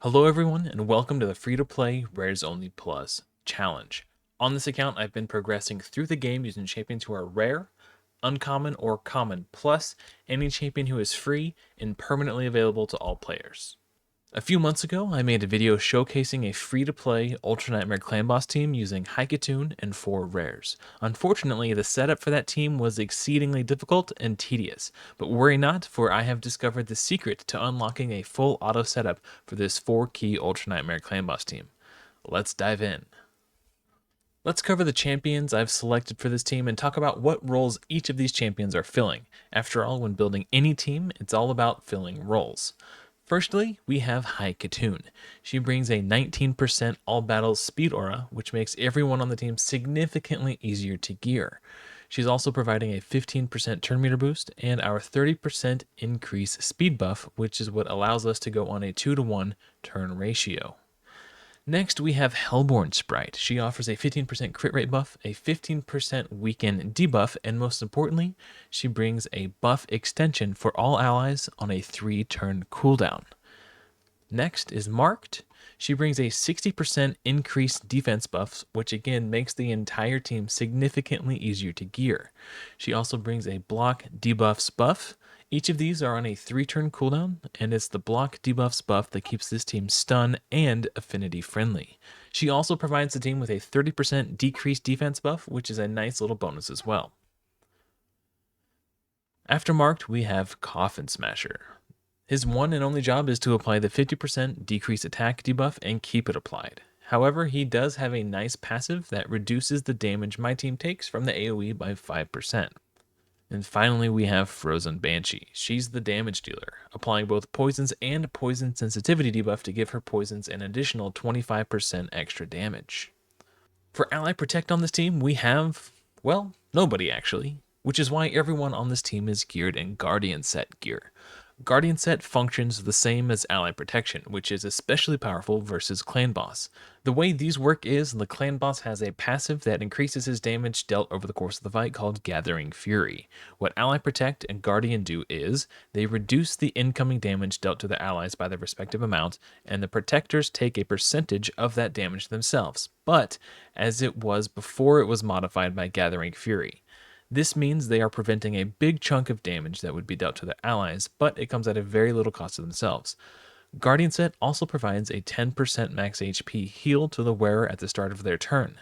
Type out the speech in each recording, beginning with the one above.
Hello everyone and welcome to the free-to-play Rares Only Plus challenge. On this account I've been progressing through the game using champions who are rare, uncommon, or common, plus any champion who is free and permanently available to all players. A few months ago I made a video showcasing a free-to-play Ultra Nightmare Clan Boss team using Haikatoon and 4 rares. Unfortunately, the setup for that team was exceedingly difficult and tedious, but worry not, for I have discovered the secret to unlocking a full auto setup for this 4-key Ultra Nightmare Clan Boss team. Let's dive in. Let's cover the champions I've selected for this team and talk about what roles each of these champions are filling. After all, when building any team, it's all about filling roles. Firstly, we have Haikatoon. She brings a 19% all battles speed aura, which makes everyone on the team significantly easier to gear. She's also providing a 15% turn meter boost and our 30% increase speed buff, which is what allows us to go on a 2-to-1 turn ratio. Next, we have Hellborn Sprite. She offers a 15% crit rate buff, a 15% weaken debuff, and most importantly, she brings a buff extension for all allies on a 3-turn cooldown. Next is Marked. She brings a 60% increased defense buff, which again makes the entire team significantly easier to gear. She also brings a block debuffs buff. Each of these are on a 3-turn cooldown, and it's the block debuffs buff that keeps this team stun and affinity friendly. She also provides the team with a 30% decreased defense buff, which is a nice little bonus as well. After Marked, we have Coffin Smasher. His one and only job is to apply the 50% decrease attack debuff and keep it applied. However, he does have a nice passive that reduces the damage my team takes from the AoE by 5%. And finally, we have Frozen Banshee. She's the damage dealer, applying both poisons and poison sensitivity debuff to give her poisons an additional 25% extra damage. For Ally Protect on this team, we have, well, nobody actually, which is why everyone on this team is geared in Guardian Set gear. Guardian Set functions the same as Ally Protection, which is especially powerful versus Clan Boss. The way these work is, the Clan Boss has a passive that increases his damage dealt over the course of the fight called Gathering Fury. What Ally Protect and Guardian do is, they reduce the incoming damage dealt to the allies by their respective amount, and the Protectors take a percentage of that damage themselves, but as it was before it was modified by Gathering Fury. This means they are preventing a big chunk of damage that would be dealt to the allies, but it comes at a very little cost to themselves. Guardian Set also provides a 10% max HP heal to the wearer at the start of their turn.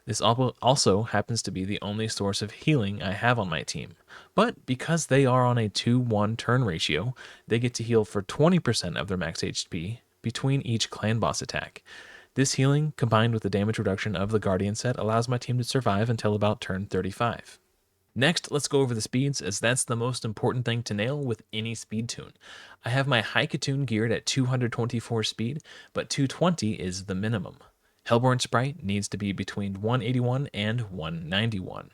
This also happens to be the only source of healing I have on my team. But because they are on a 2-1 turn ratio, they get to heal for 20% of their max HP between each clan boss attack. This healing, combined with the damage reduction of the Guardian Set, allows my team to survive until about turn 35. Next, let's go over the speeds, as that's the most important thing to nail with any speed tune. I have my Haikatoon geared at 224 speed, but 220 is the minimum. Hellborn Sprite needs to be between 181 and 191.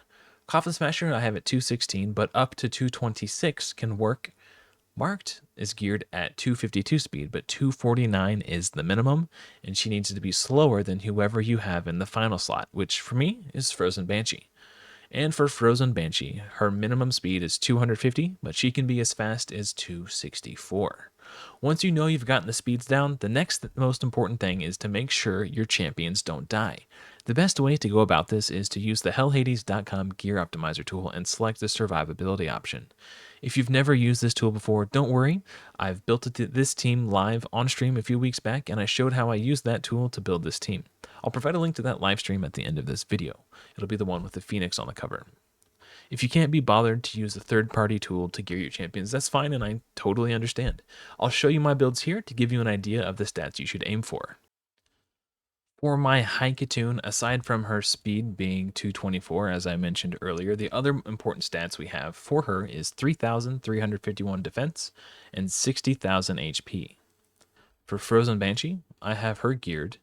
Coffin Smasher I have at 216, but up to 226 can work. Marked is geared at 252 speed, but 249 is the minimum, and she needs to be slower than whoever you have in the final slot, which for me is Frozen Banshee. And for Frozen Banshee, her minimum speed is 250, but she can be as fast as 264. Once you know you've gotten the speeds down, the next most important thing is to make sure your champions don't die. The best way to go about this is to use the hellhades.com gear optimizer tool and select the survivability option. If you've never used this tool before, don't worry. I've built this team live on stream a few weeks back, and I showed how I used that tool to build this team. I'll provide a link to that live stream at the end of this video. It'll be the one with the Phoenix on the cover. If you can't be bothered to use a third-party tool to gear your champions, that's fine, and I totally understand. I'll show you my builds here to give you an idea of the stats you should aim for. For my Haikatoon, aside from her speed being 224, as I mentioned earlier, the other important stats we have for her is 3,351 defense and 60,000 HP. For Frozen Banshee, I have her geared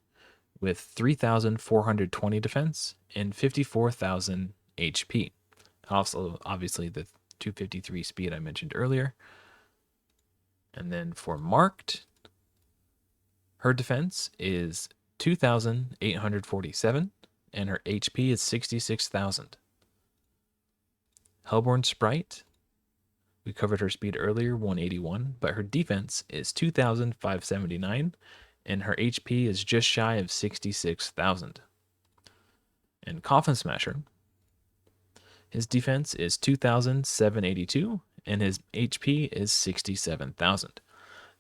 with 3,420 defense and 54,000 HP. Also, obviously, the 253 speed I mentioned earlier. And then for Marked, her defense is 2,847, and her HP is 66,000. Hellborn Sprite, we covered her speed earlier, 181, but her defense is 2,579, and her HP is just shy of 66,000. And Coffin Smasher, his defense is 2,782, and his HP is 67,000.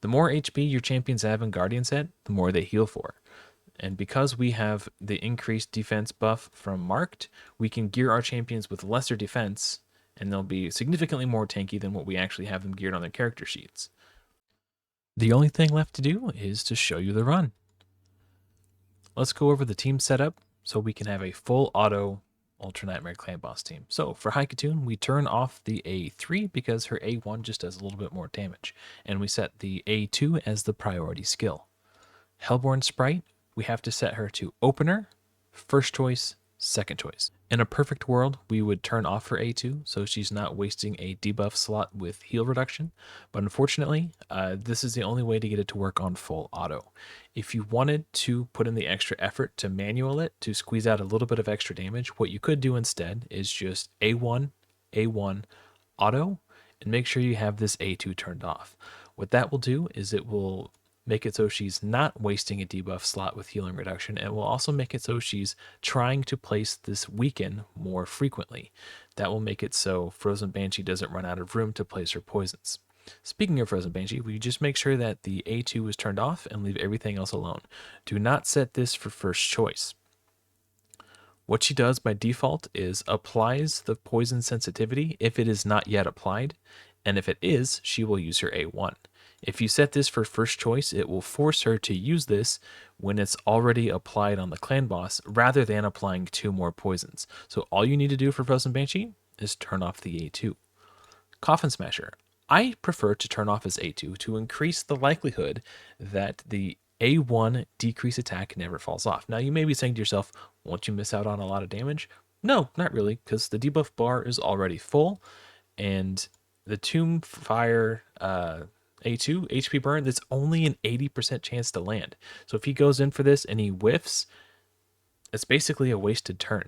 The more HP your champions have in Guardian set, the more they heal for. And because we have the increased defense buff from Marked, we can gear our champions with lesser defense, and they'll be significantly more tanky than what we actually have them geared on their character sheets. The only thing left to do is to show you the run. Let's go over the team setup so we can have a full auto Ultra Nightmare Clan Boss team. So for Haikatoon, we turn off the A3 because her A1 just does a little bit more damage, and we set the A2 as the priority skill. Hellborn Sprite, we have to set her to opener, first choice, second choice. In a perfect world, we would turn off her A2 so she's not wasting a debuff slot with heal reduction, but unfortunately, this is the only way to get it to work on full auto. If you wanted to put in the extra effort to manual it to squeeze out a little bit of extra damage, what you could do instead is just A1, A1, auto, and make sure you have this A2 turned off. What that will do is it will make it so she's not wasting a debuff slot with healing reduction, and will also make it so she's trying to place this weaken more frequently. That will make it so Frozen Banshee doesn't run out of room to place her poisons. Speaking of Frozen Banshee, we just make sure that the A2 is turned off and leave everything else alone. Do not set this for first choice. What she does by default is applies the poison sensitivity if it is not yet applied, and if it is, she will use her A1. If you set this for first choice, it will force her to use this when it's already applied on the clan boss rather than applying 2 more poisons. So all you need to do for Frozen Banshee is turn off the A2. Coffin Smasher. I prefer to turn off his A2 to increase the likelihood that the A1 decrease attack never falls off. Now you may be saying to yourself, won't you miss out on a lot of damage? No, not really, because the debuff bar is already full, and the Tomb Fire A2 HP burn, that's only an 80% chance to land. So if he goes in for this and he whiffs, it's basically a wasted turn.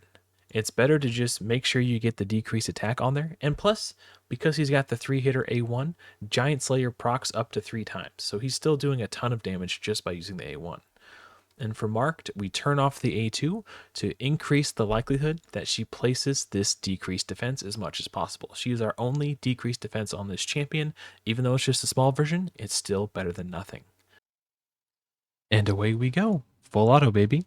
It's better to just make sure you get the decreased attack on there. And plus, because he's got the 3-hitter A1, Giant Slayer procs up to 3 times. So he's still doing a ton of damage just by using the A1. And for Marked, we turn off the A2 to increase the likelihood that she places this decreased defense as much as possible. She is our only decreased defense on this champion. Even though it's just a small version, it's still better than nothing. And away we go. Full auto, baby.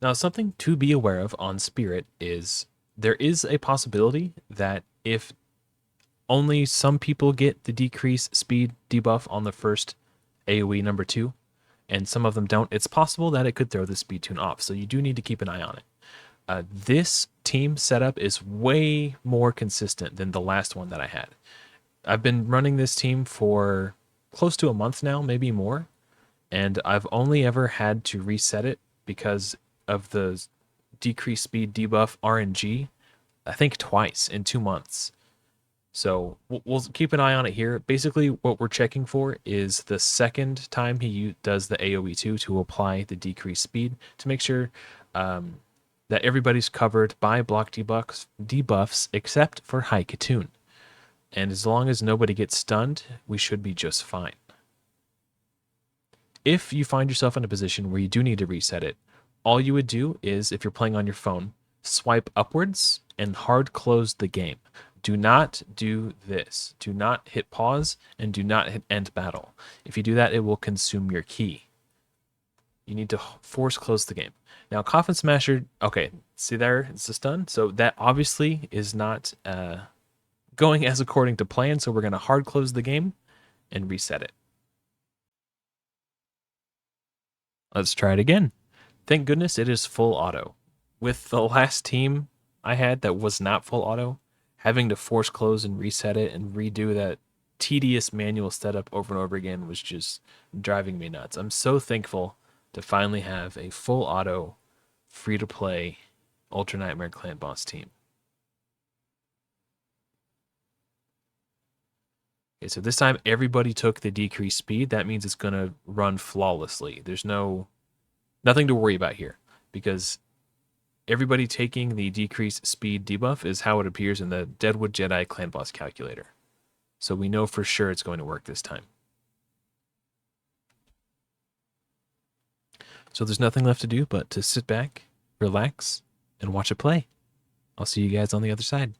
Now, something to be aware of on Spirit is there is a possibility that if only some people get the decreased speed debuff on the first AoE number 2, and some of them don't, it's possible that it could throw the speed tune off. So you do need to keep an eye on it. This team setup is way more consistent than the last one that I had. I've been running this team for close to a month now, maybe more, and I've only ever had to reset it because of the decreased speed debuff RNG, I think twice in 2 months. So we'll keep an eye on it here. Basically, what we're checking for is the second time he does the AoE 2 to apply the decreased speed to make sure that everybody's covered by block debuffs except for Haikatoon. And as long as nobody gets stunned, we should be just fine. If you find yourself in a position where you do need to reset it, all you would do is, if you're playing on your phone, swipe upwards and hard close the game. Do not do this. Do not hit pause and do not hit end battle. If you do that, it will consume your key. You need to force close the game. Now, Coffin Smasher, okay, see there, it's a stun. So that obviously is not going as according to plan. So we're going to hard close the game and reset it. Let's try it again. Thank goodness it is full auto. With the last team I had that was not full auto, having to force close and reset it and redo that tedious manual setup over and over again was just driving me nuts. I'm so thankful to finally have a full auto, free-to-play Ultra Nightmare Clan Boss team. Okay, so this time everybody took the decreased speed. That means it's going to run flawlessly. There's nothing to worry about here because everybody taking the decreased speed debuff is how it appears in the Deadwood Jedi Clan Boss calculator. So we know for sure it's going to work this time. So there's nothing left to do but to sit back, relax, and watch it play. I'll see you guys on the other side.